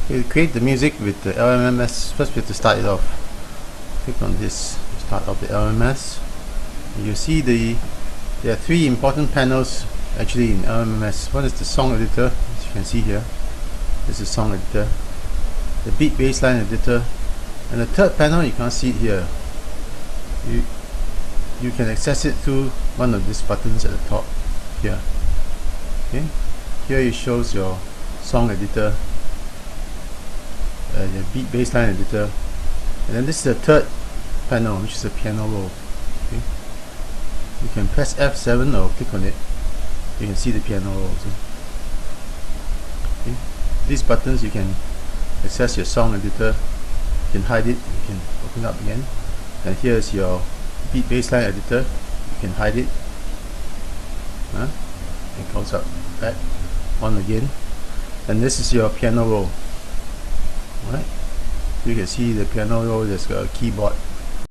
To create the music with the LMMS, first we have to start it off. Click on this, start off the LMMS. You see there are three important panels actually in LMMS. One is the song editor, as you can see here. This is song editor, the beat baseline editor, and the third panel you can't see it here. You can access it through one of these buttons at the top here. Okay, here it shows your song editor, the beat baseline editor, and then this is the third panel, which is the piano roll. Okay, you can press F7 or click on it. You can see the piano roll also. Okay, these buttons you can access your song editor. You can hide it. You can open up again. And here is your beat baseline editor. You can hide it. It goes up, back, on again. And this is your piano roll. Alright, you can see the piano roll. There's a keyboard